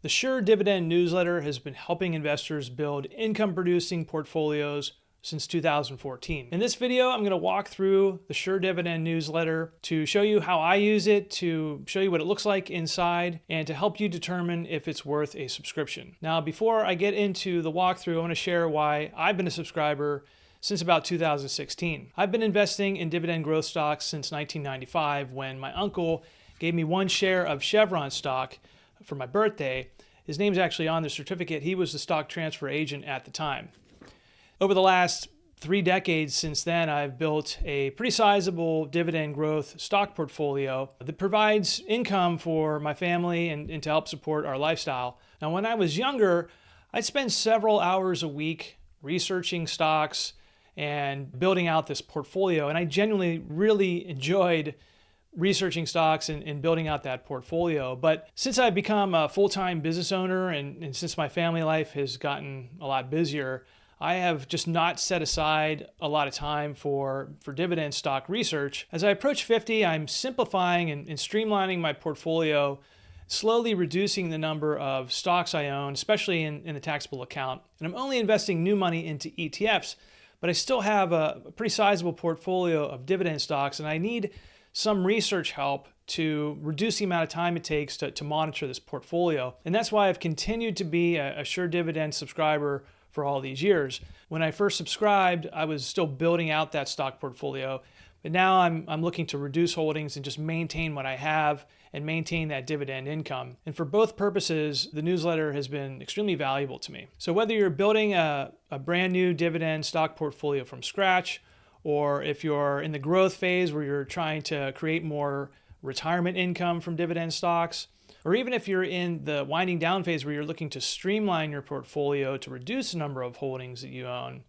The Sure Dividend newsletter has been helping investors build income-producing portfolios since 2014. In this video, I'm going to walk through the Sure Dividend newsletter to show you how I use it, to show you what it looks like inside, and to help you determine if it's worth a subscription. Now, before I get into the walkthrough, I want to share why I've been a subscriber since about 2016. I've been investing in dividend growth stocks since 1995 when my uncle gave me one share of Chevron stock for my birthday. His name's actually on the certificate. He was the stock transfer agent at the time. Over the last 3 decades since then, I've built a pretty sizable dividend growth stock portfolio that provides income for my family and to help support our lifestyle. Now, when I was younger, I'd spend several hours a week researching stocks and building out this portfolio. And I genuinely really enjoyed researching stocks and building out that portfolio. But since I've become a full-time business owner and since my family life has gotten a lot busier, I have just not set aside a lot of time for dividend stock research. As I approach 50, I'm simplifying and streamlining my portfolio, slowly reducing the number of stocks I own, especially in the taxable account. And I'm only investing new money into ETFs, but I still have a pretty sizable portfolio of dividend stocks, and I need some research help to reduce the amount of time it takes to monitor this portfolio. And that's why I've continued to be a Sure Dividend subscriber for all these years. When I first subscribed, I was still building out that stock portfolio, but now I'm looking to reduce holdings and just maintain what I have and maintain that dividend income. And for both purposes, the newsletter has been extremely valuable to me. So whether you're building a brand new dividend stock portfolio from scratch, or if you're in the growth phase where you're trying to create more retirement income from dividend stocks, or even if you're in the winding down phase where you're looking to streamline your portfolio to reduce the number of holdings that you own,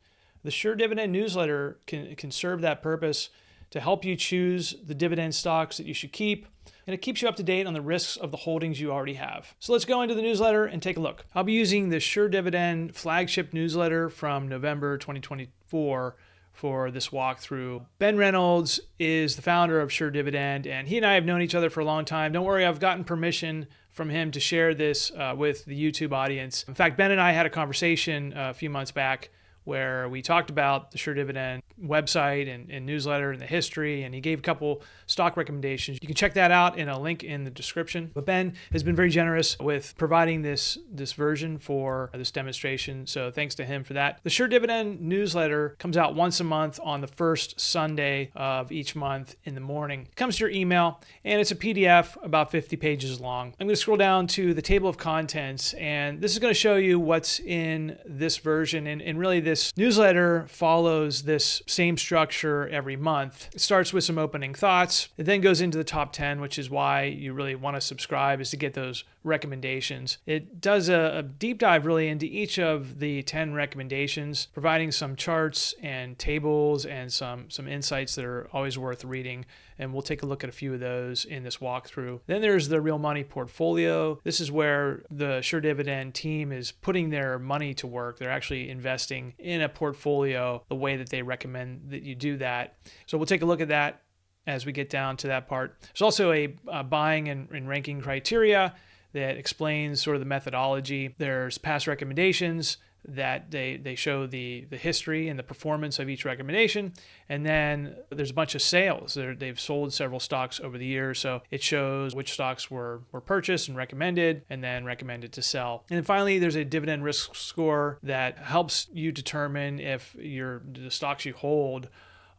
the Sure Dividend newsletter can serve that purpose to help you choose the dividend stocks that you should keep, and it keeps you up to date on the risks of the holdings you already have. So let's go into the newsletter and take a look. I'll be using the Sure Dividend flagship newsletter from November 2024 for this walkthrough. Ben Reynolds is the founder of Sure Dividend, and he and I have known each other for a long time. Don't worry, I've gotten permission from him to share this with the YouTube audience. In fact, Ben and I had a conversation a few months back where we talked about the Sure Dividend website and newsletter and the history, and he gave a couple stock recommendations. You can check that out in a link in the description. But Ben has been very generous with providing this version for this demonstration, so thanks to him for that. The Sure Dividend newsletter comes out once a month on the first Sunday of each month in the morning. It comes to your email, and it's a PDF about 50 pages long. I'm going to scroll down to the table of contents, and this is going to show you what's in this version, and really this newsletter follows this same structure every month. It starts with some opening thoughts. It then goes into the top 10, which is why you really want to subscribe, is to get those recommendations. It does a deep dive really into each of the 10 recommendations, providing some charts and tables and some insights that are always worth reading. And we'll take a look at a few of those in this walkthrough. Then there's the real money portfolio. This is where the Sure Dividend team is putting their money to work. They're actually investing in a portfolio the way that they recommend that you do that. So we'll take a look at that as we get down to that part. There's also a buying and ranking criteria that explains sort of the methodology. There's past recommendations that they show the history and the performance of each recommendation. And then there's a bunch of sales. They've sold several stocks over the years, so it shows which stocks were purchased and recommended and then recommended to sell. And then finally, there's a dividend risk score that helps you determine if the stocks you hold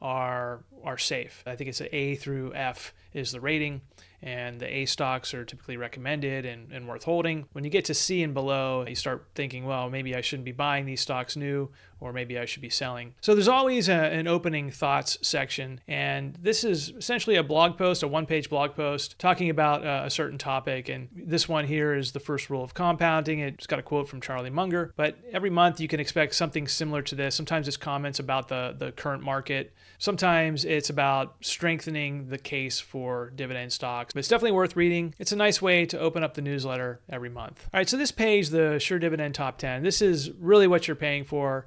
are safe. I think it's an A through F is the rating, and the A stocks are typically recommended and worth holding. When you get to C and below, you start thinking, well, maybe I shouldn't be buying these stocks new, or maybe I should be selling. So there's always an opening thoughts section, and this is essentially a blog post, a one-page blog post talking about a certain topic, and this one here is the first rule of compounding. It's got a quote from Charlie Munger, but every month you can expect something similar to this. Sometimes it's comments about the current market. Sometimes it's about strengthening the case for dividend stocks, but it's definitely worth reading. It's a nice way to open up the newsletter every month. All right, so this page, the Sure Dividend Top 10, this is really what you're paying for.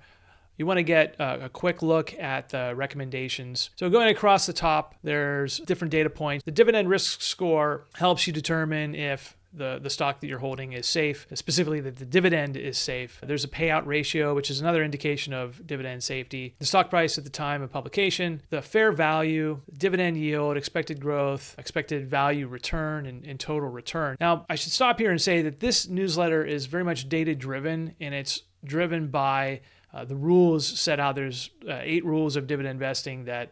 You want to get a quick look at the recommendations. So going across the top, there's different data points. The dividend risk score helps you determine if the stock that you're holding is safe, specifically that the dividend is safe. There's a payout ratio, which is another indication of dividend safety. The stock price at the time of publication, the fair value, dividend yield, expected growth, expected value return, and total return. Now, I should stop here and say that this newsletter is very much data-driven, and it's driven by the rules set out. There's 8 rules of dividend investing that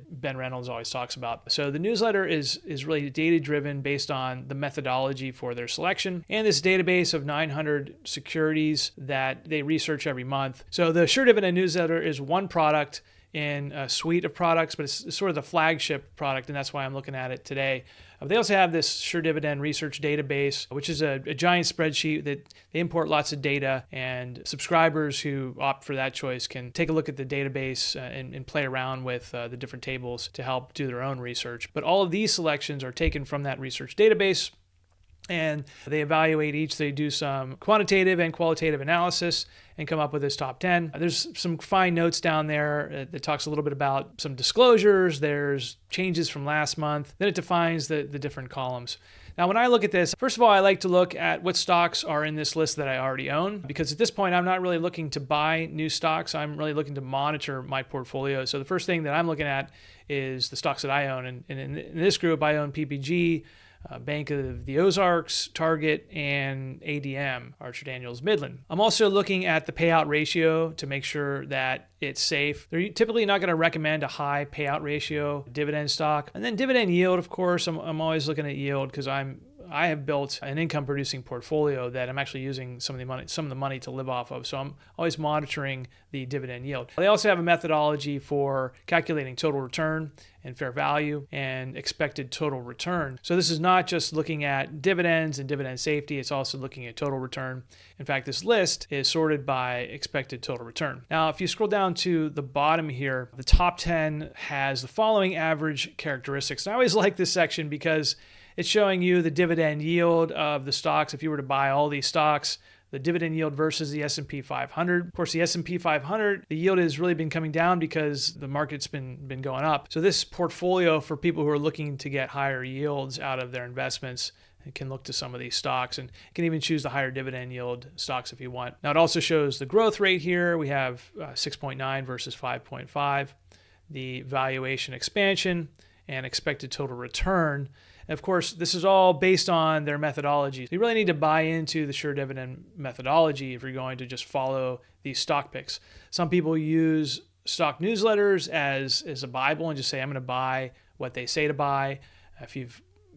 Ben Reynolds always talks about. So the newsletter is really data-driven based on the methodology for their selection and this database of 900 securities that they research every month. So the Sure Dividend newsletter is one product in a suite of products, but it's sort of the flagship product, and that's why I'm looking at it today. They also have this Sure Dividend research database, which is a giant spreadsheet that they import lots of data, and subscribers who opt for that choice can take a look at the database and play around with the different tables to help do their own research. But all of these selections are taken from that research database, and they evaluate each. They do some quantitative and qualitative analysis and come up with this top 10. There's some fine notes down there that talks a little bit about some disclosures. There's changes from last month. Then it defines the different columns. Now, when I look at this, first of all, I like to look at what stocks are in this list that I already own, because at this point, I'm not really looking to buy new stocks. I'm really looking to monitor my portfolio. So the first thing that I'm looking at is the stocks that I own. And in this group, I own PPG, Bank of the Ozarks, Target, and ADM, Archer Daniels Midland. I'm also looking at the payout ratio to make sure that it's safe. They're typically not going to recommend a high payout ratio dividend stock. And then dividend yield, of course, I'm always looking at yield because I have built an income producing portfolio that I'm actually using some of the money to live off of. So I'm always monitoring the dividend yield. They also have a methodology for calculating total return and fair value and expected total return. So this is not just looking at dividends and dividend safety, it's also looking at total return. In fact, this list is sorted by expected total return. Now, if you scroll down to the bottom here, the top 10 has the following average characteristics. And I always like this section because it's showing you the dividend yield of the stocks. If you were to buy all these stocks, the dividend yield versus the S&P 500. Of course, the S&P 500, the yield has really been coming down because the market's been going up. So this portfolio for people who are looking to get higher yields out of their investments, you can look to some of these stocks, and you can even choose the higher dividend yield stocks if you want. Now, it also shows the growth rate here. We have 6.9 versus 5.5, the valuation expansion, and expected total return. And of course, this is all based on their methodology. You really need to buy into the Sure Dividend methodology if you're going to just follow these stock picks. Some people use stock newsletters as a Bible and just say, I'm going to buy what they say to buy. If you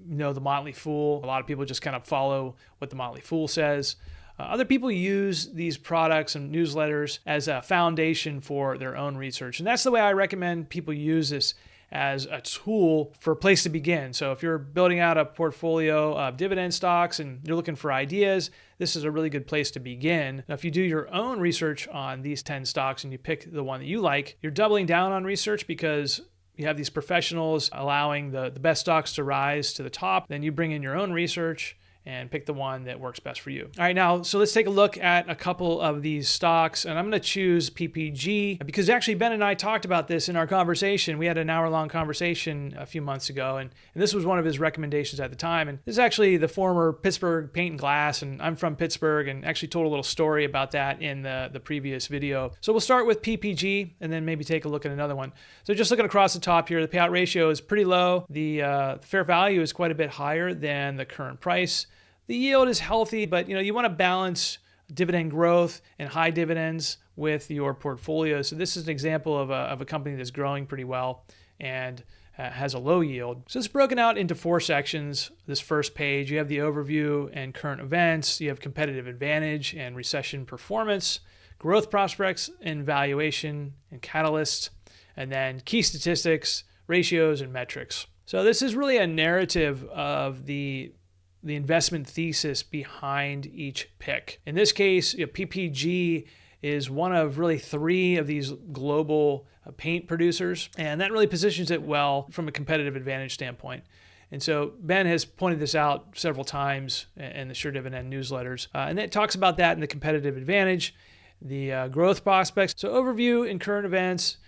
know the Motley Fool, a lot of people just kind of follow what the Motley Fool says. Other people use these products and newsletters as a foundation for their own research. And that's the way I recommend people use this, as a tool for a place to begin. So if you're building out a portfolio of dividend stocks and you're looking for ideas, this is a really good place to begin. Now, if you do your own research on these 10 stocks and you pick the one that you like, you're doubling down on research because you have these professionals allowing the best stocks to rise to the top. Then you bring in your own research and pick the one that works best for you. All right, now, so let's take a look at a couple of these stocks, and I'm going to choose PPG because actually Ben and I talked about this in our conversation. We had an hour-long conversation a few months ago, and this was one of his recommendations at the time. And this is actually the former Pittsburgh Paint and Glass, and I'm from Pittsburgh, and actually told a little story about that in the previous video. So we'll start with PPG, and then maybe take a look at another one. So just looking across the top here, the payout ratio is pretty low. The fair value is quite a bit higher than the current price. The yield is healthy, but you want to balance dividend growth and high dividends with your portfolio. So this is an example of a company that's growing pretty well and has a low yield. So it's broken out into 4 sections. This first page, you have the overview and current events. You have competitive advantage and recession performance, growth prospects and valuation and catalysts, and then key statistics, ratios, and metrics. So this is really a narrative of the investment thesis behind each pick. In this case, PPG is one of really 3 of these global paint producers, and that really positions it well from a competitive advantage standpoint. And so Ben has pointed this out several times in the Sure Dividend newsletters, and it talks about that in the competitive advantage, the growth prospects. So overview and current events,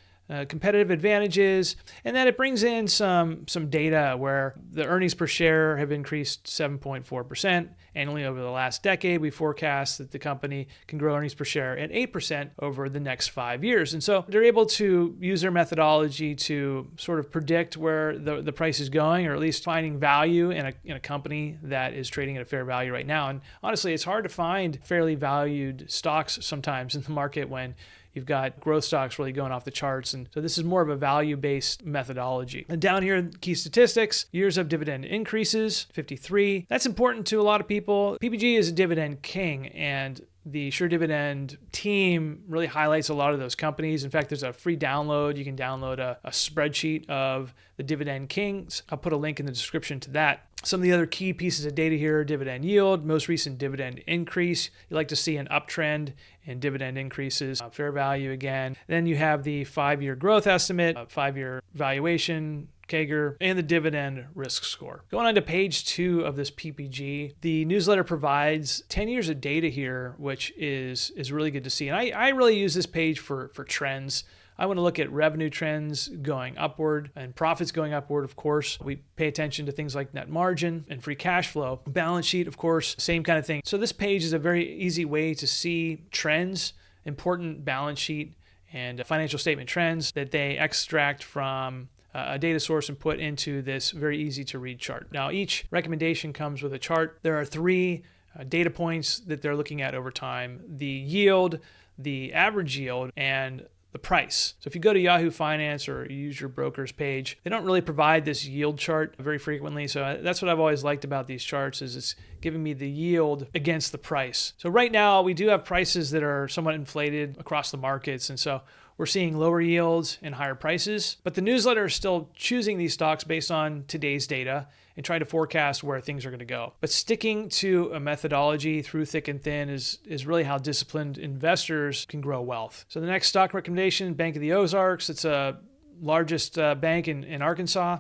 competitive advantages, and then it brings in some data where the earnings per share have increased 7.4% annually over the last decade. We forecast that the company can grow earnings per share at 8% over the next 5 years. And so they're able to use their methodology to sort of predict where the price is going, or at least finding value in a company that is trading at a fair value right now. And honestly, it's hard to find fairly valued stocks sometimes in the market when you've got growth stocks really going off the charts. And so this is more of a value-based methodology. And down here, key statistics, years of dividend increases, 53. That's important to a lot of people. PPG is a dividend king, and the Sure Dividend team really highlights a lot of those companies. In fact, there's a free download. You can download a spreadsheet of the Dividend Kings. I'll put a link in the description to that. Some of the other key pieces of data here: dividend yield, most recent dividend increase. You like to see an uptrend in dividend increases, fair value again. Then you have the 5-year growth estimate, 5-year valuation, CAGR, and the dividend risk score. Going on to page 2 of this PPG, the newsletter provides 10 years of data here, which is really good to see. And I really use this page for trends. I want to look at revenue trends going upward and profits going upward, of course. We pay attention to things like net margin and free cash flow. Balance sheet, of course, same kind of thing. So this page is a very easy way to see trends, important balance sheet and financial statement trends that they extract from a data source and put into this very easy to read chart. Now, each recommendation comes with a chart. There are 3 data points that they're looking at over time: the yield, the average yield, and the price. So if you go to Yahoo Finance or you use your broker's page, they don't really provide this yield chart very frequently. So that's what I've always liked about these charts, is it's giving me the yield against the price. So right now we do have prices that are somewhat inflated across the markets. And so we're seeing lower yields and higher prices, but the newsletter is still choosing these stocks based on today's data and trying to forecast where things are going to go. But sticking to a methodology through thick and thin is really how disciplined investors can grow wealth. So the next stock recommendation, Bank of the Ozarks. It's a largest bank in Arkansas.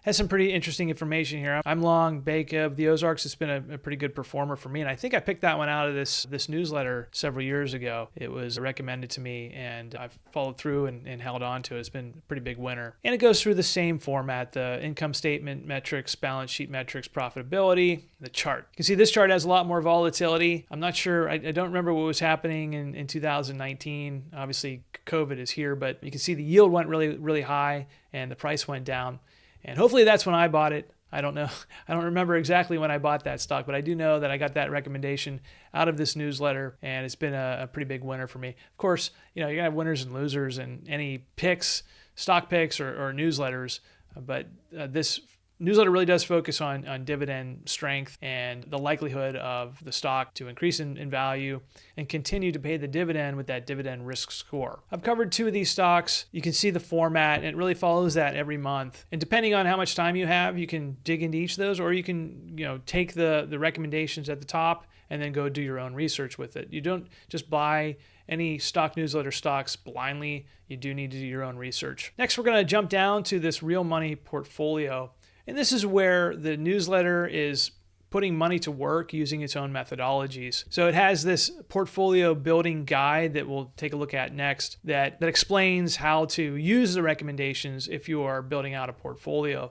Has some pretty interesting information here. I'm long Bank of the Ozarks. It's been a pretty good performer for me, and I think I picked that one out of this newsletter several years ago. It was recommended to me, and I've followed through and held on to it. It's been a pretty big winner. And it goes through the same format: the income statement metrics, balance sheet metrics, profitability, the chart. You can see this chart has a lot more volatility. I'm not sure, I don't remember what was happening in 2019. Obviously, COVID is here, but you can see the yield went really, really high and the price went down. And hopefully that's when I bought it. I don't know. I don't remember exactly when I bought that stock, but I do know that I got that recommendation out of this newsletter, and it's been a pretty big winner for me. Of course, you're going to have winners and losers in any picks, stock picks or newsletters, but this newsletter really does focus on dividend strength and the likelihood of the stock to increase in value and continue to pay the dividend with that dividend risk score. I've covered 2 of these stocks. You can see the format, and it really follows that every month. And depending on how much time you have, you can dig into each of those, or you can take the recommendations at the top and then go do your own research with it. You don't just buy any stock newsletter stocks blindly. You do need to do your own research. Next, we're going to jump down to this real money portfolio. And this is where the newsletter is putting money to work using its own methodologies. So it has this portfolio building guide that we'll take a look at next that explains how to use the recommendations if you are building out a portfolio.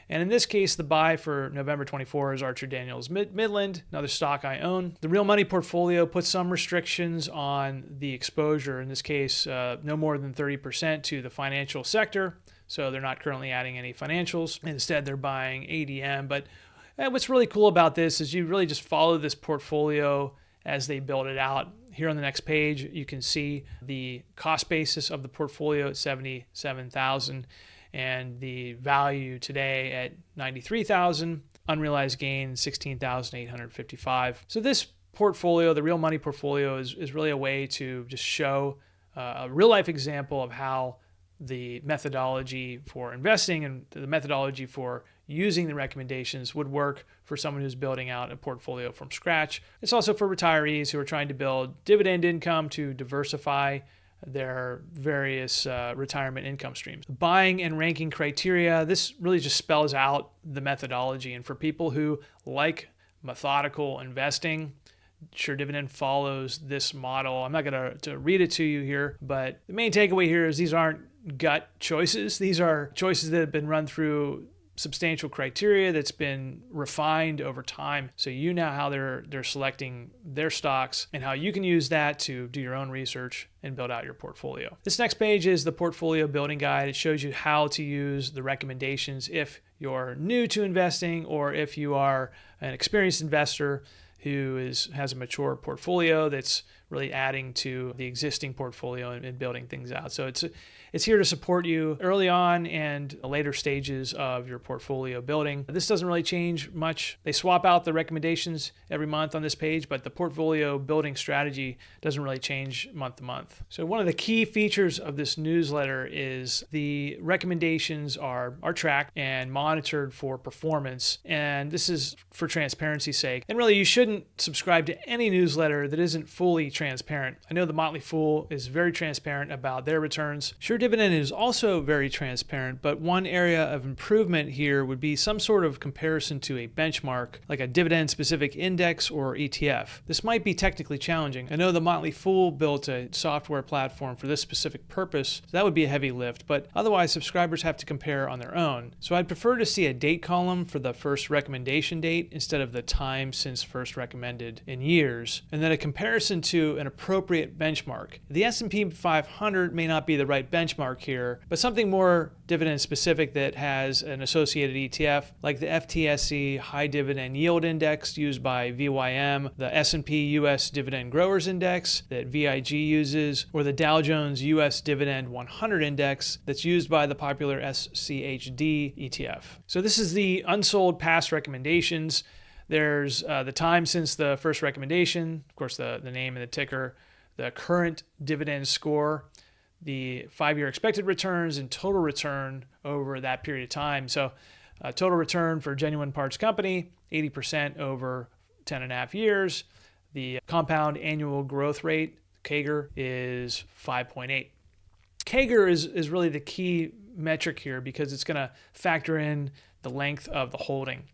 And in this case, the buy for November 24 is Archer Daniels Midland, another stock I own. The real money portfolio puts some restrictions on the exposure. In this case, no more than 30% to the financial sector. So they're not currently adding any financials. Instead, they're buying ADM. But what's really cool about this is you really just follow this portfolio as they build it out. Here on the next page, you can see the cost basis of the portfolio at $77,000 and the value today at $93,000. Unrealized gain, $16,855. So this portfolio, the real money portfolio, is really a way to just show a real life example of how the methodology for investing and the methodology for using the recommendations would work for someone who's building out a portfolio from scratch. It's also for retirees who are trying to build dividend income to diversify their various retirement income streams. Buying and ranking criteria, this really just spells out the methodology. And for people who like methodical investing, Sure Dividend follows this model. I'm not going to read it to you here, but the main takeaway here is these aren't gut choices. These are choices that have been run through substantial criteria that's been refined over time. So you know how they're selecting their stocks and how you can use that to do your own research and build out your portfolio. This next page is the portfolio building guide. It shows you how to use the recommendations if you're new to investing or if you are an experienced investor who has a mature portfolio that's really adding to the existing portfolio and building things out. So it's here to support you early on and later stages of your portfolio building. This doesn't really change much. They swap out the recommendations every month on this page, but the portfolio building strategy doesn't really change month to month. So one of the key features of this newsletter is the recommendations are tracked and monitored for performance. And this is for transparency's sake. And really, you shouldn't subscribe to any newsletter that isn't fully transparent. I know the Motley Fool is very transparent about their returns. Sure Dividend is also very transparent, but one area of improvement here would be some sort of comparison to a benchmark, like a dividend-specific index or ETF. This might be technically challenging. I know the Motley Fool built a software platform for this specific purpose, so that would be a heavy lift, but otherwise subscribers have to compare on their own. So I'd prefer to see a date column for the first recommendation date instead of the time since first recommended in years, and then a comparison to an appropriate benchmark. The S&P 500 may not be the right benchmark here, but something more dividend specific that has an associated ETF like the FTSE High Dividend Yield Index used by VYM, the S&P US Dividend Growers Index that VIG uses, or the Dow Jones US Dividend 100 Index that's used by the popular SCHD ETF. So this is the unsold past recommendations. There's the time since the first recommendation, of course the name and the ticker, the current dividend score, the 5-year expected returns, and total return over that period of time. So total return for Genuine Parts Company, 80% over 10.5 years. The compound annual growth rate, CAGR, is 5.8. CAGR is really the key metric here because it's going to factor in the length of the holding.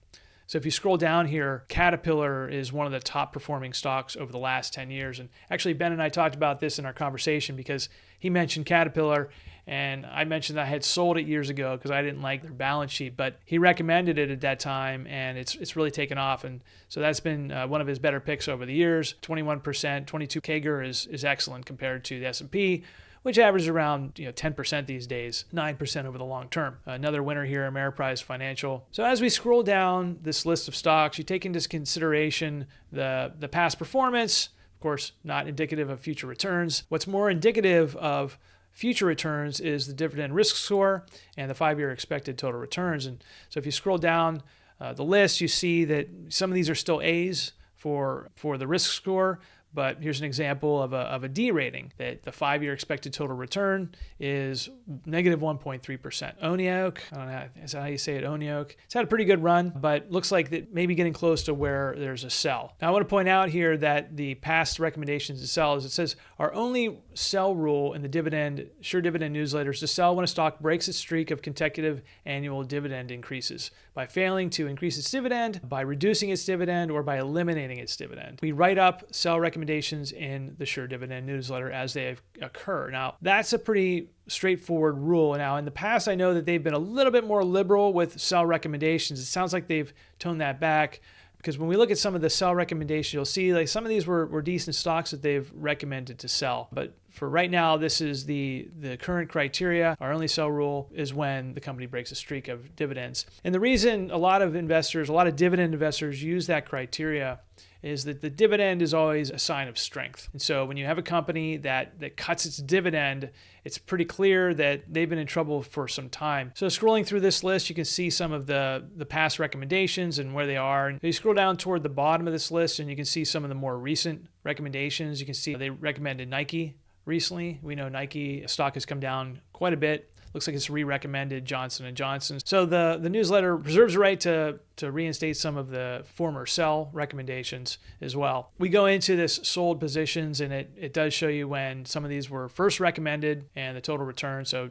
So if you scroll down here, Caterpillar is one of the top performing stocks over the last 10 years. And actually, Ben and I talked about this in our conversation because he mentioned Caterpillar and I mentioned that I had sold it years ago because I didn't like their balance sheet, but he recommended it at that time and it's really taken off. And so that's been one of his better picks over the years. 21%, 22 CAGR is excellent compared to the S&P, which averages around 10% these days, 9% over the long term. Another winner here, Ameriprise Financial. So as we scroll down this list of stocks, you take into consideration the past performance, of course, not indicative of future returns. What's more indicative of future returns is the dividend risk score and the 5-year expected total returns. And so if you scroll down the list, you see that some of these are still A's for the risk score, but here's an example of a D rating that the 5-year expected total return is negative 1.3%. Onioke, I don't know, is that how you say it, Onioke? It's had a pretty good run, but looks like that maybe getting close to where there's a sell. Now I want to point out here that the past recommendations to sell is it says our only sell rule in the Sure Dividend newsletter is to sell when a stock breaks its streak of consecutive annual dividend increases by failing to increase its dividend, by reducing its dividend, or by eliminating its dividend. We write up sell recommendations in the Sure Dividend newsletter as they occur. Now, that's a pretty straightforward rule. Now, in the past, I know that they've been a little bit more liberal with sell recommendations. It sounds like they've toned that back because when we look at some of the sell recommendations, you'll see like some of these were decent stocks that they've recommended to sell. But for right now, this is the current criteria. Our only sell rule is when the company breaks a streak of dividends. And the reason a lot of dividend investors use that criteria is that the dividend is always a sign of strength. And so when you have a company that cuts its dividend, it's pretty clear that they've been in trouble for some time. So scrolling through this list, you can see some of the past recommendations and where they are. And you scroll down toward the bottom of this list and you can see some of the more recent recommendations. You can see they recommended Nike recently. We know Nike stock has come down quite a bit. Looks like it's re-recommended Johnson & Johnson. So the newsletter reserves the right to reinstate some of the former sell recommendations as well. We go into this sold positions and it does show you when some of these were first recommended and the total return. So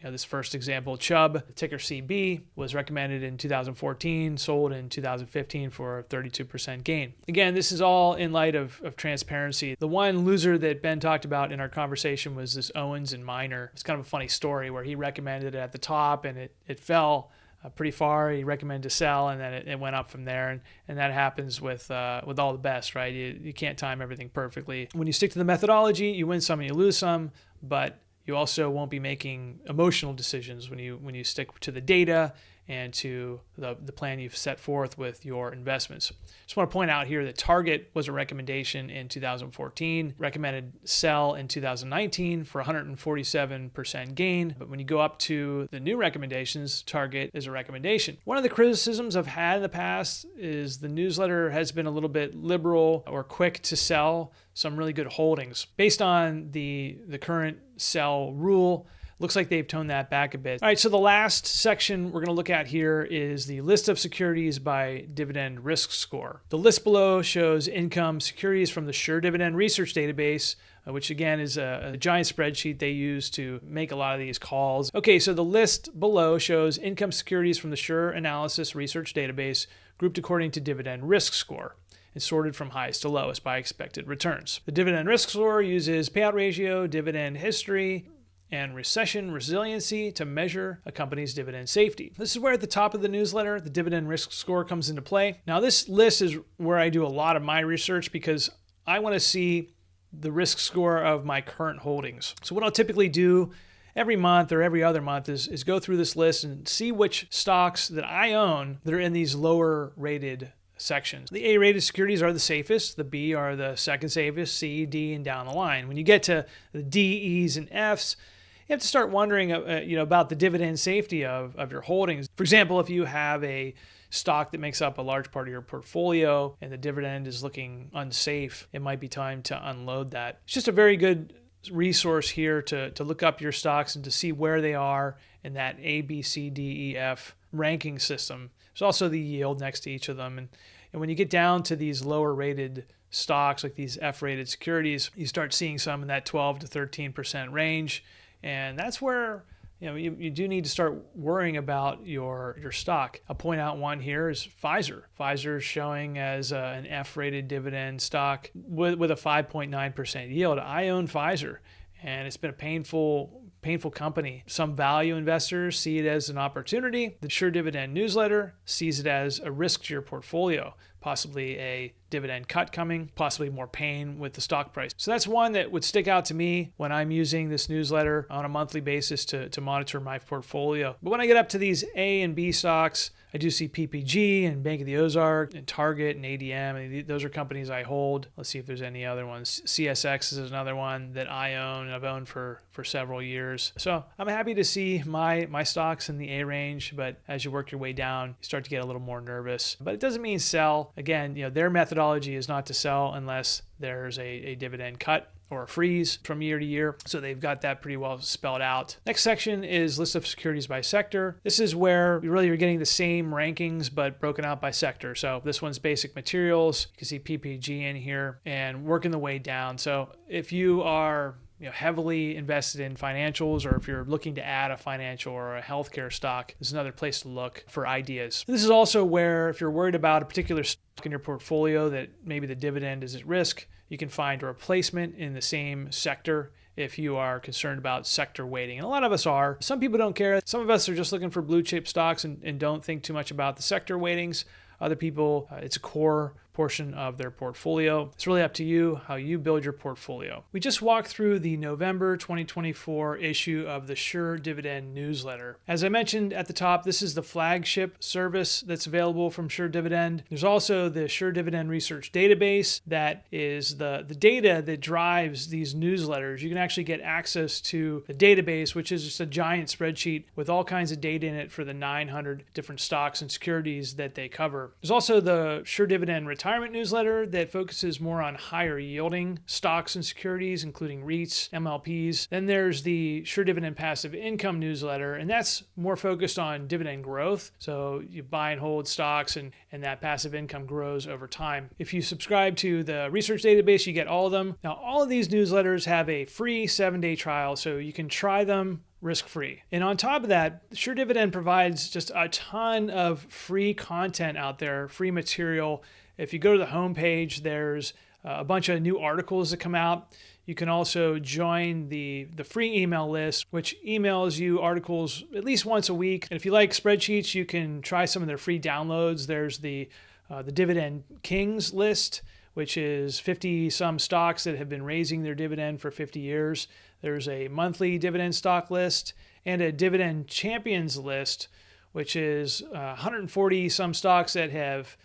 This first example, Chubb, ticker CB, was recommended in 2014, sold in 2015 for a 32% gain. Again, this is all in light of transparency. The one loser that Ben talked about in our conversation was this Owens and Minor. It's kind of a funny story where he recommended it at the top and it fell pretty far. He recommended to sell, and then it went up from there. And that happens with all the best, right? You can't time everything perfectly. When you stick to the methodology, you win some and you lose some, but you also won't be making emotional decisions when you stick to the data and to the plan you've set forth with your investments. Just want to point out here that Target was a recommendation in 2014, recommended sell in 2019 for 147% gain. But when you go up to the new recommendations, Target is a recommendation. One of the criticisms I've had in the past is the newsletter has been a little bit liberal or quick to sell some really good holdings. Based on the current sell rule, looks like they've toned that back a bit. All right, so the last section we're going to look at here is the list of securities by dividend risk score. The list below shows income securities from the Sure Dividend research database, which again is a giant spreadsheet they use to make a lot of these calls. Okay, so the list below shows income securities from the Sure Analysis research database grouped according to dividend risk score and sorted from highest to lowest by expected returns. The dividend risk score uses payout ratio, dividend history, and recession resiliency to measure a company's dividend safety. This is where at the top of the newsletter, the dividend risk score comes into play. Now, this list is where I do a lot of my research because I want to see the risk score of my current holdings. So what I'll typically do every month or every other month is go through this list and see which stocks that I own that are in these lower rated sections. The A-rated securities are the safest, the B are the second safest, C, D, and down the line. When you get to the D, E's, and F's, you have to start wondering about the dividend safety of your holdings. For example, if you have a stock that makes up a large part of your portfolio and the dividend is looking unsafe, it might be time to unload that. It's just a very good resource here to look up your stocks and to see where they are in that A, B, C, D, E, F ranking system. There's also the yield next to each of them. And when you get down to these lower rated stocks, like these F-rated securities, you start seeing some in that 12 to 13% range. And that's where you do need to start worrying about your stock. I'll point out one here is Pfizer. Pfizer is showing as an F-rated dividend stock with a 5.9% yield. I own Pfizer, and it's been a painful company. Some value investors see it as an opportunity. The Sure Dividend newsletter sees it as a risk to your portfolio, possibly a dividend cut coming, possibly more pain with the stock price. So that's one that would stick out to me when I'm using this newsletter on a monthly basis to monitor my portfolio. But when I get up to these A and B stocks, I do see PPG and Bank of the Ozark and Target and ADM. And those are companies I hold. Let's see if there's any other ones. CSX is another one that I own and I've owned for several years. So I'm happy to see my stocks in the A range, but as you work your way down, you start to get a little more nervous. But it doesn't mean sell. Again, their methodology is not to sell unless there's a dividend cut or a freeze from year to year. So they've got that pretty well spelled out. Next section is list of securities by sector. This is where you're getting the same rankings, but broken out by sector. So this one's basic materials. You can see PPG in here and working the way down. So if you are heavily invested in financials, or if you're looking to add a financial or a healthcare stock, this is another place to look for ideas. This is also where if you're worried about a particular stock in your portfolio that maybe the dividend is at risk, you can find a replacement in the same sector if you are concerned about sector weighting. And a lot of us are. Some people don't care. Some of us are just looking for blue chip stocks and don't think too much about the sector weightings. Other people, it's a core portion of their portfolio. It's really up to you how you build your portfolio. We just walked through the November 2024 issue of the Sure Dividend newsletter. As I mentioned at the top, this is the flagship service that's available from Sure Dividend. There's also the Sure Dividend research database that is the data that drives these newsletters. You can actually get access to the database, which is just a giant spreadsheet with all kinds of data in it for the 900 different stocks and securities that they cover. There's also the Sure Dividend retirement newsletter that focuses more on higher yielding stocks and securities, including REITs, MLPs. Then there's the Sure Dividend passive income newsletter, and that's more focused on dividend growth. So you buy and hold stocks and that passive income grows over time. If you subscribe to the research database, you get all of them. Now, all of these newsletters have a free 7-day trial, so you can try them risk-free. And on top of that, Sure Dividend provides just a ton of free content out there, free material. If you go to the homepage, there's a bunch of new articles that come out. You can also join the free email list, which emails you articles at least once a week. And if you like spreadsheets, you can try some of their free downloads. There's the Dividend Kings list, which is 50 some stocks that have been raising their dividend for 50 years. There's a monthly dividend stock list and a dividend champions list, which is 140 some stocks that have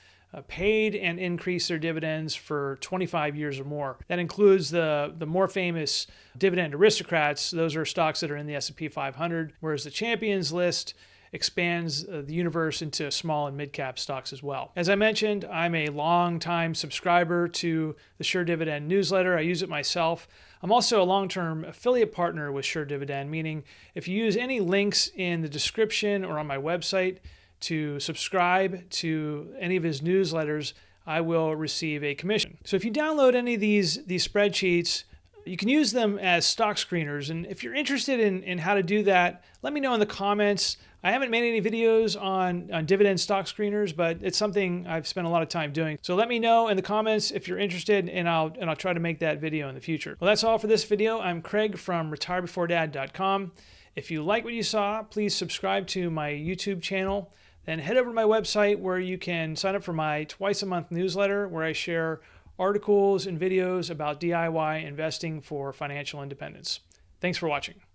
paid and increased their dividends for 25 years or more. That includes the more famous dividend aristocrats. Those are stocks that are in the S&P 500, whereas the champions list expands the universe into small and mid-cap stocks as well. As I mentioned, I'm a long-time subscriber to the Sure Dividend newsletter. I use it myself. I'm also a long-term affiliate partner with Sure Dividend, meaning if you use any links in the description or on my website to subscribe to any of his newsletters, I will receive a commission. So if you download any of these spreadsheets, you can use them as stock screeners. And if you're interested in how to do that, let me know in the comments. I haven't made any videos on dividend stock screeners, but it's something I've spent a lot of time doing. So let me know in the comments if you're interested, and I'll try to make that video in the future. Well, that's all for this video. I'm Craig from retirebeforedad.com. If you like what you saw, please subscribe to my YouTube channel. Then head over to my website where you can sign up for my twice-a-month newsletter where I share articles and videos about DIY investing for financial independence. Thanks for watching.